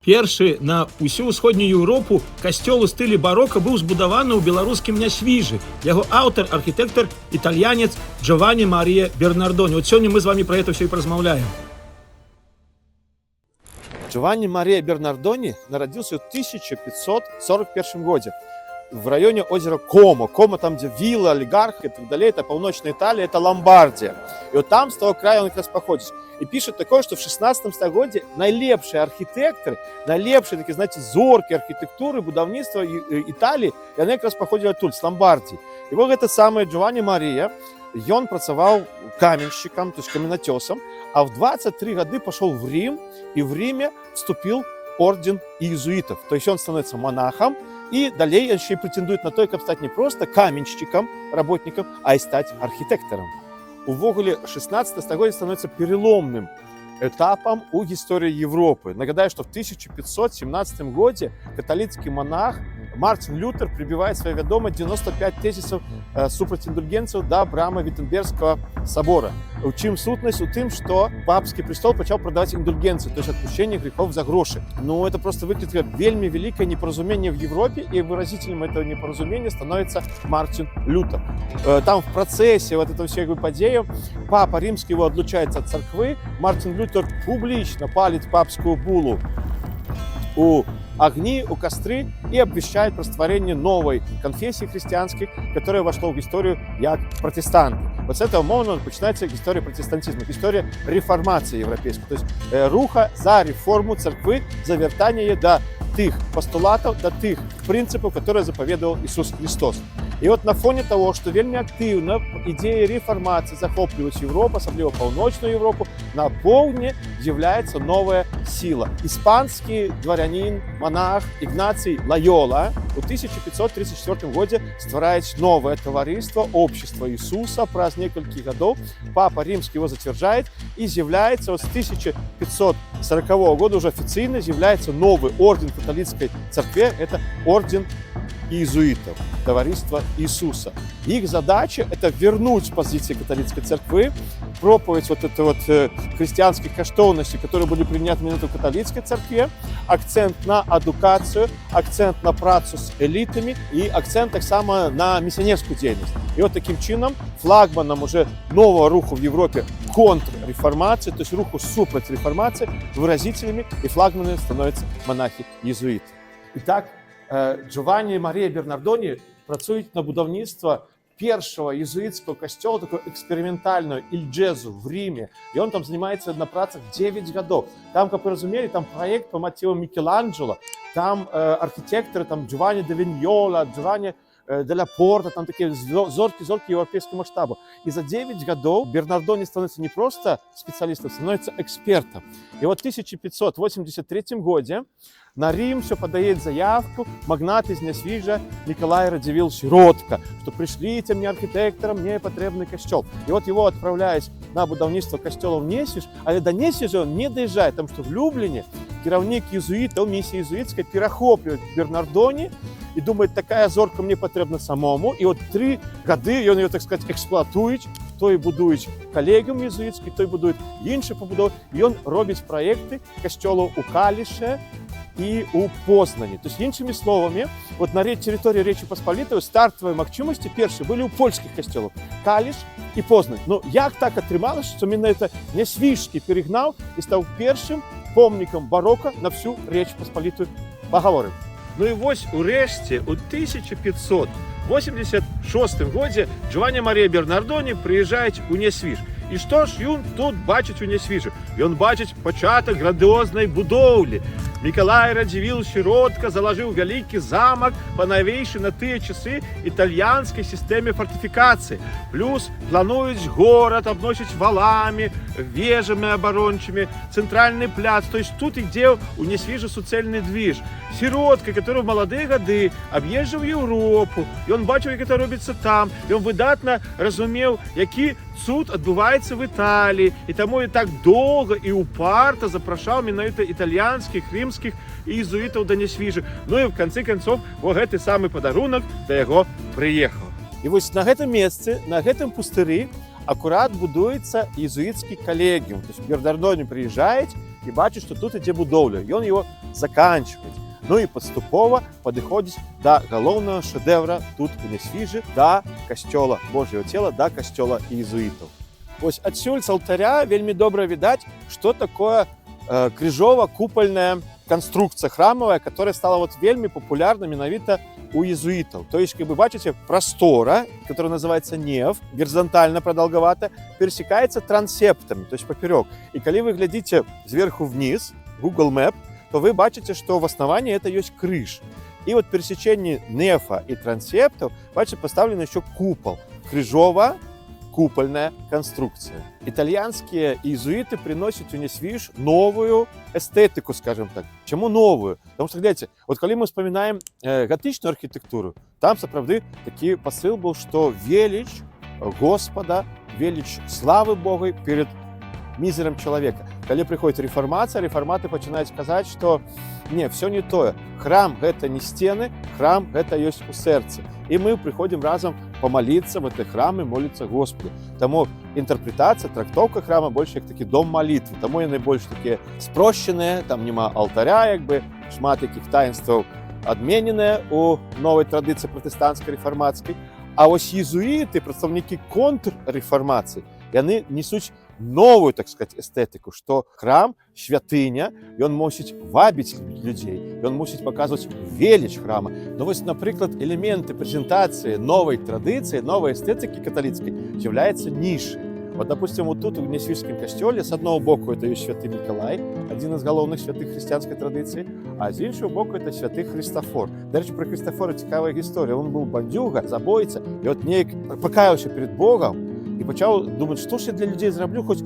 Першы на ўсю ўсходнюю Еўропу касцёл у стылі барока быў збудаваны ў беларускім Нясвіжы. Яго аўтар, архітэктар, італьянец Джованні Марія Бернардоні. Вот сёння мы з вами про это все и поразмаўляем. Джованні Марія Бернардоні нарадзіўся ў 1541 годзе в районе озера Комо. Комо там, где вилла, олигарх и так далее, это паўночная Италия, это Ломбардия. И вот там с того края он как раз походит. И пишет такое, что в 16 стагодзе найлепшие архитекторы, найлепшие такие, знаете, зорки архитектуры, будаўніцтва Италии, и они как раз походили оттуда, с Ломбардии. И вот это самое Джованні Мария, он працаваў каменщиком, то есть каменотесом, а в 23 года пошел в Рим, и в Риме вступил в орден иезуитов. То есть он становится монахом, и далее еще и претендует на то, как стать не просто каменщиком, работником, а и стать архитектором. Увогуле 16 стагоддзе становится переломным этапом у истории Европы. Нагадаю, что в 1517 году католический монах Мартин Лютер прибивает свои вядома 95 тезисов супраць індульгенцаў да брама Виттенбергского собора. У чым сутнасць? У тым, что папский престол начал продавать индульгенции, то есть отпущение грехов за гроши. Но это просто выглядит вельми великое непоразумение в Европе, и выразителем этого непоразумения становится Мартин Лютер. Там в процессе вот этого всего падея папа римский его отлучает от церквы, Мартин Лютер публично палит папскую булу у огни, у костры и обвещает про створение новой конфессии христианской, которая вошла в историю как протестанты. Вот с этого момента начинается история протестантизма, история реформации европейской, то есть руха за реформу церкви, за вертание до тых постулатов, до тых принципов, которые заповедовал Иисус Христос. И вот на фоне того, что вельми активно идея реформации захоплювать Европу, особенно паўночную Европу, на поўдні является новая сила. Испанский дворянин, монах Игнаций Лойола в 1534 году стварает новое товариство, общество Иисуса. Праз несколько годов папа римский его затверждает, и является вот с 1540 года уже официально является новый орден католической церкви, это орден иезуитов, товариство Иисуса. Их задача – это вернуть позиции католической церкви, проповедь вот этой вот христианских каштовностей, которые были приняты в католической церкви, акцент на адукацию, акцент на працу с элитами и акцент так само на миссионерскую деятельность. И вот таким чином флагманом уже нового руху в Европе контрреформации, то есть руху супроть реформации, выразителями и флагманами становятся монахи-иезуиты. Итак, Джованні Марія Бернардоні працює на будівництво першого єзуїтського костела, такого експериментального Ільджезу в Римі. И он там занимается на працах 9 годов. Там, как вы разумели, там проект по мотивам Микеланджело, там архитекторы, там Джованні де Виньола, Джованні де ля Порта, там такие зорки европейского масштаба. И за 9 годов Бернардони становится не просто специалистом, становится экспертом. И вот в 1583 году на Рим все подает заявку магнат из Нясвижа Николай Радзивилл Сиротка, что пришлите мне архитектора, мне потребный костел. И вот его отправляют на будаўніцтва костела в Нясвиж, але до Нясвижа он не доезжает, потому что в Люблине кіраўнік езуитов, миссии езуитской, перехопливает Бернардони и думает, такая зорка мне потребна самому. И вот 3 годы он ее, так сказать, эксплуатует, той будують колегіум єзуїтський, той будують інші побудови. І він робить проєкти костелів у Каліше і у Познані. Тобто, іншими словами, от на території Речі Посполитої стартові можливості перші були у польських костелів – Каліш і Познань. Ну, як так отрималося, що іменно це Нясвіжський перегнав і став першим помником барока на всю Річ Посполиту. Поговоримо. Ну і ось урешті у 1586 году Джованні Марія Бернардоні приїжджає у Нясвіж. І що ж він тут бачить у Нясвіжі? Він бачить початок грандіозної будовлі. Миколай Радзивилл Сиротка заложил великий замок по новейшей на те часы итальянской системе фортификации. Плюс планують город обносить валами, вежами оборончими, центральный пляц. То есть тут где у Нясвижа суцельный движ. Сиротка, который в молодые годы объезжав Европу, и он бачив, як це робиться там, і він видатно розумів, який суд відбувається в Італії, і тому і так довго і упарто запрошав менавіта італьянських, римських ієзуїтів до Нясвіжа. Ну і в конце концов, вот гэты самый подарунок до його приїхав. І ось на гэтым месцы, на гэтым пустырі акурат будуецца иезуитский коллегиум. То есть Бернардони приезжает і бачыць, што тут ідзе будоўля, ён его заканчвае. Ну і паступова падыходзіць да галоўнага шэдэўра тут у Нясвіжы, да касцёла Божьего цела, да касцёла іезуітаў. Вось адсюль з алтаря вельмі добра відаць, што такое крыжова-купальная конструкция храмовая, которая стала вот вельми популярна менавіта у иезуитов. То есть, как вы бачите, простора, которая называется неф, горизонтально продолговато, пересекается трансептами, то есть поперек. И когда вы глядите сверху вниз, Google Map, то вы бачите, что в основании это есть крыш. И вот в пересечении нефа и трансептов, бачите, поставлен еще купол. Крыжово-купольная конструкция. Итальянские иезуиты приносят у Нясвіж новую эстетику, скажем так. Чему новую? Потому что, глядите, вот когда мы вспоминаем готичную архитектуру, там, сапраўды, такі посыл был, что велич Господа, велич славы Бога перед мизером человека. Когда приходит реформация, реформаты начинают сказать, что не, все не то. Храм – это не стены, храм – это есть у сердца. И мы приходим разом помолиться в этот храм и молиться Господу. Тому интерпретация, трактовка храма больше как такий дом молитвы. Тому они больше такие спрощенные, там нема алтаря, якби, шмат яких таїнств адменене у новой традиции протестантской реформатской. А ось иезуиты, представники контрреформации, яны несуть новую, так сказать, эстетику, что храм – святыня, и он мусить вабить людей, и он мусить показывать велич храма. Но вот, например, элементы презентации новой традиции, новой эстетики католической являются нишей. Вот, допустим, вот тут в Нясвіжском костеле с одного боку это есть святый Николай, один из головных святых христианской традиции, а с іншого боку это святый Христофор. До речі, про Христофора цікава історія. Он был бандюга, забойця, и вот неяк покаявся перед Богом, и почал думать, что ж я для людей зроблю, хоть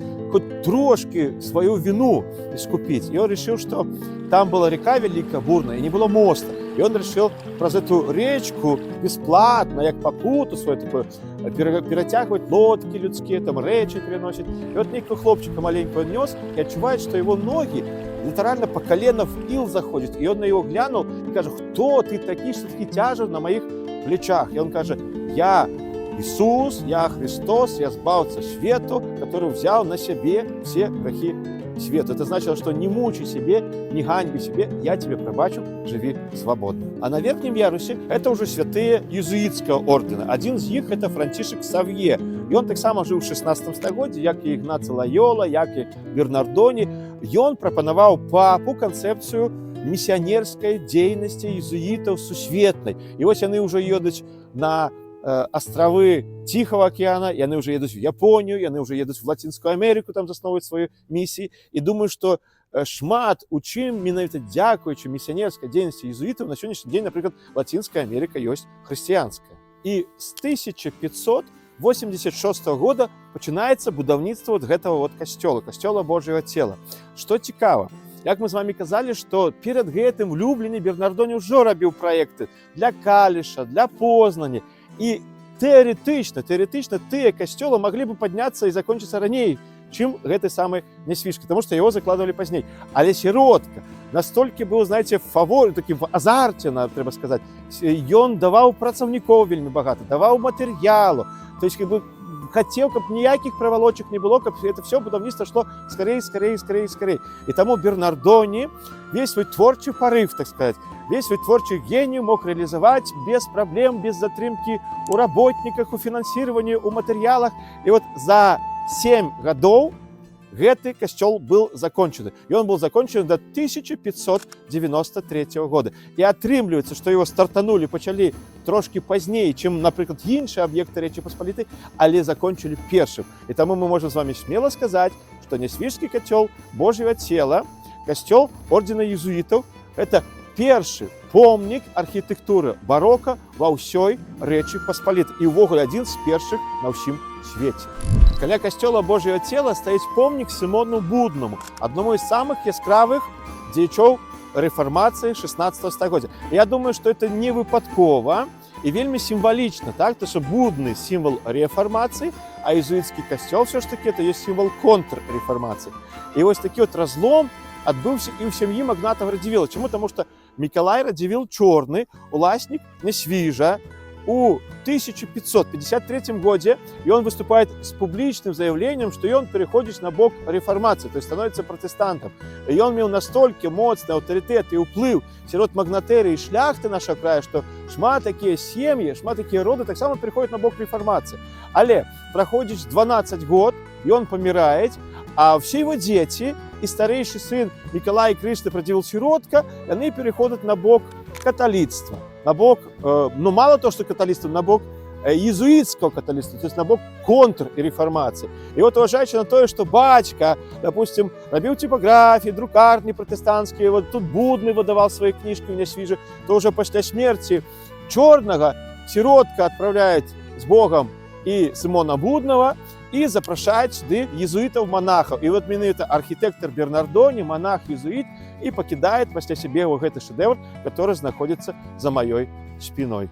трошки свою вину искупить. И он решил, что там была река великая, бурная, и не было моста. И он решил про эту речку бесплатно, як покуту свою такую, перетягивать лодки людские, там речи переносить. И вот некого хлопчика маленького нес и отчувает, что его ноги литерально по колено в ил заходят. И он на него глянул и говорит, кто ты такой, что такие тяжи на моих плечах? И он говорит, я Иисус, я Христос, я збавца свету, который взял на себе все грехи света. Это значило, что не мучай себе, не ганьби себе, я тебе пробачу, живи свободно. А на верхнем ярусе это уже святые иезуитского ордена. Один из них это Францишек Савье. И он так само жил в 16 стагодзе, як и Игнаций Лайола, як и Бернардони. И он пропоновал папу концепцию миссионерской деятельности иезуитов сусветной. И вот они уже едут на островы Тихого океана, и они уже едут в Японию, и они уже едут в Латинскую Америку, там засновывают свои миссии. И думаю, что шмат у чым менавіта дзякуючы миссионерской деятельности иезуитов на сегодняшний день, например, Латинская Америка есть христианская. И с 1586 года начинается будаўніцтва вот этого вот касцёла Божьего тела. Что цікава, як мы з вами казали, что перед гэтым в Люблине Бернардони уже робил проекты для Каліша, для Познані. И теоретично тыя касцёлы могли бы подняться и закончиться ранее, чем гэты самый Нясвіж, потому что его закладывали поздней. Але сиротка настолько был, знаете, в фаворе, таки в азарте, треба сказать. Он давал працаўнікоў вельмі багато, давал материалу. То есть, как бы, хотел, чтобы никаких проволочек не было, чтобы это все будаўніцтва шло скорее. И тому Бернардони весь свой творчий порыв, так сказать, весь свой творчий гений мог реализовать без проблем, без затримки у работниках, у финансировании, у материалах. И вот за 7 годов гэты касцёл был закончен. И он был закончен до 1593 года. И атрымліваецца, что его стартанули, почали трошки позднее, чем, например, іншыя объекты Речи Посполитой, але закончили первым. И тому мы можем с вами смело сказать, что Нясвіжский костел Божьего тела, костел ордена иезуитов, это первый помнік архітэктуры барока ва ўсёй Рэчы Паспалітай і ўвогуле адзін з першых на ўсім свеце. Каля касцёла Божьего тела стаіць помнік Симону Буднаму, аднаму з самых яскравых дзеячоў рэфармацыі 16 стагоддзя. Я думаю, что это не выпадкова і вельмі сімвалічна, так? То, что Будны символ рэфармацыі, а иезуитский касцёл все ж таки это есть символ контррэфармацыі. І вось такі вот разлом адбыўся і ў сям'і магнатаў Радзівіла. Чаму? Таму што Мікалай Радзівіл Чорны, уласнік Нясвіжа, у 1553 году и он выступает с публичным заявлением, что он переходит на бок реформации, то есть становится протестантом. И он имел настолько мощный авторитет и уплыв сярод магнатэрии и шляхты нашего края, что шмат такие семьи, шмат такие роды так само переходят на бок реформации. Але проходит 12 год, и он помирает, а все его дети и старейший сын Николай Кришна продивил сиротка, и они переходят на бок католицтва. На бок, ну мало того, что католицтва, на бок иезуитского католицтва, то есть на бок контрреформации. И вот уважаючи на то, что батька, допустим, робил типографии, друкарни протестантские, вот тут Будный выдавал свои книжки у меня свежие, то уже после смерти Черного сиротка отправляет с Богом и Симона Будного и запрашает сюда иезуитов-монахов. И вот это архитектор Бернардони, монах-иезуит, и покидает после себе вот этот шедевр, который находится за моей спиной.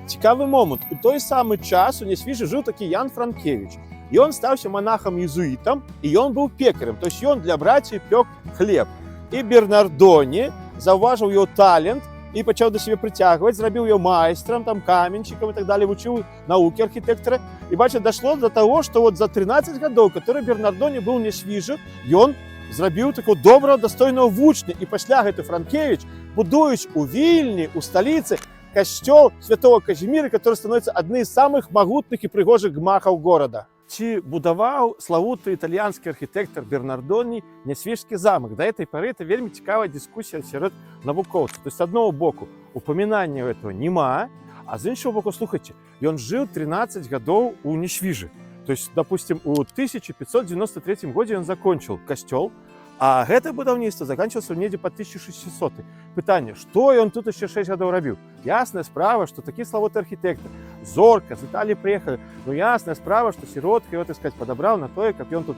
Цікавий момент. У той самий час у Несвіжі жив такий Ян Франкевич. І він стався монахом-єзуїтом, і він був пекарем. Тобто він для братів пек хліб. І Бернардоні зауважив його талант і почав до себе притягувати, зробив його майстром, там, каменщиком і так далі, вчив науки архітектора. І, бачите, дійшло до того, що от за 13 років, які Бернардоні був в Несвіжі, він зробив такого доброго, достойного вучня. І після Гети Франкевич, будуючи у Вільні, у столиці, костел святого Казимира, который становится одним из самых могутных и пригожих гмахов города. Чи будовал славутый итальянский архитектор Бернардони Несвіжський замок. До этой поры это вельми цікава дискуссия серед науковців. То есть, с одного боку, упоминания этого нема, а с іншого боку, слухайте, он жил 13 годов у Несвіжі. То есть, допустим, у 1593 году он закончил костел, а гэта будаўніцтва заканчивалось недзе по 1600. Пытанне, што ён тут еще 6 гадоў рабіў? Ясная справа, что такі славуты архітектор, зорка, з Італіі приехали, но ясная справа, что сиротка его, так сказать, подобрал на тое, каб ён тут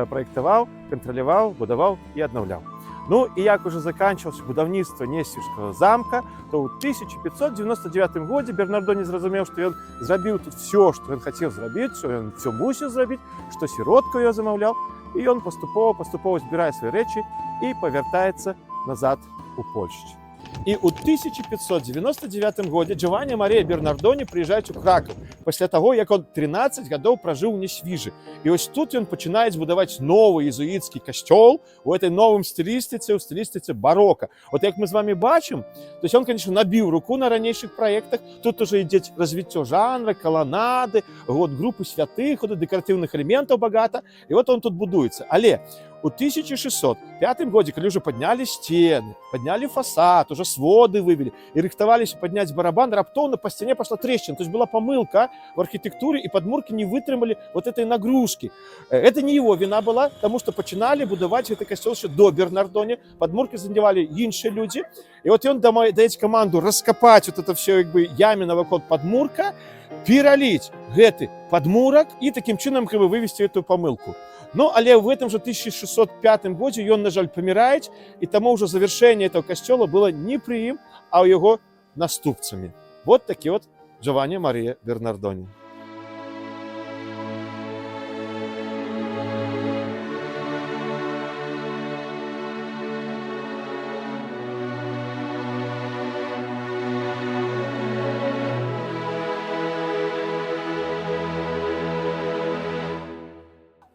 проектовал, контролировал, будовал и обновлял. Ну и як уже заканчивалось будаўніцтва Несвіжского замка, то ў 1599 году Бернардони зразумеў, что ён зрабіў тут все, что ён хотел зрабіць, что ён все мусіў зрабіць, что сиротка его замаўлял, и он поступово збирает свои речи и повертается назад у Польши. И у 1599 году Джованни Мария Бернардони приезжает у Краков, после того, как он 13 годов прожил в Несвіжі. И вот тут он начинает будовать новый иезуитский костел у этой новом стилистице, у стилистице барокко. Вот как мы с вами бачим, то есть он, конечно, набил руку на ранейших проектах, тут уже идет развитие жанра, колоннады, вот группы святых, вот декоративных элементов богато, и вот он тут будуется. Але у 1605 году, когда уже подняли стены, подняли фасад, уже своды вывели и рихтовались поднять барабан, раптовно по стене пошла трещина. То есть была помылка в архитектуре, и подмурки не вытрымали вот этой нагрузки. Это не его вина была, потому что начинали будовать этот костел еще до Бернардони. Подмурки задевали іншие люди. И вот он дает команду раскопать вот это все как бы ямина вокруг подмурка, пералить гэты подмурок и таким чином как бы вывести эту помылку. Ну, але в этом же 1605 году он, на жаль, помирает, и тому уже завершение этого костела было не при им, а у его наступцами. Вот такие вот Джованни Мария Бернардони.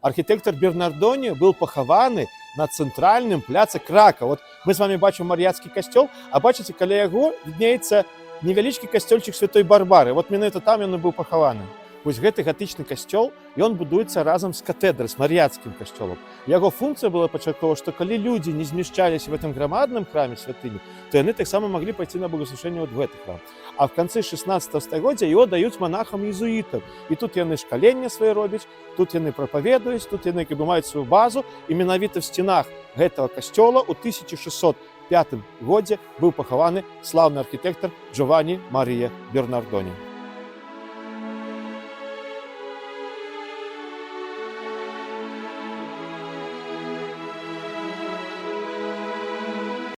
Архитектор Бернардони был похованы на центральном пляце Крака. Вот мы с вами бачим Мар'яцкий костел, а бачите, каля яго виднеется невеличкий костельчик Святой Барбары. Вот менавіта там он и был похованы. Вось гэты гатычны касцёл, ён будуецца разам з катедрай, з Мар'яцкім касцёлам. Яго функцыя была пачаткова, што калі людзі не змяшчаліся в этом грамадным храме святыні, то яны таксама маглі пайсці на богослужэнне вот в гэты храм. А в канцы 16 стагоддзя его даюць монахам-езуітам. І тут яны шкаленне свае робяць, тут яны прапаведуюць, тут яны как бы маюць сваю базу. І менавіта в стенах гэтага касцёла ў 1605 годзе быў пахаваны слаўны архітэктар Джованни Мария Бернардони.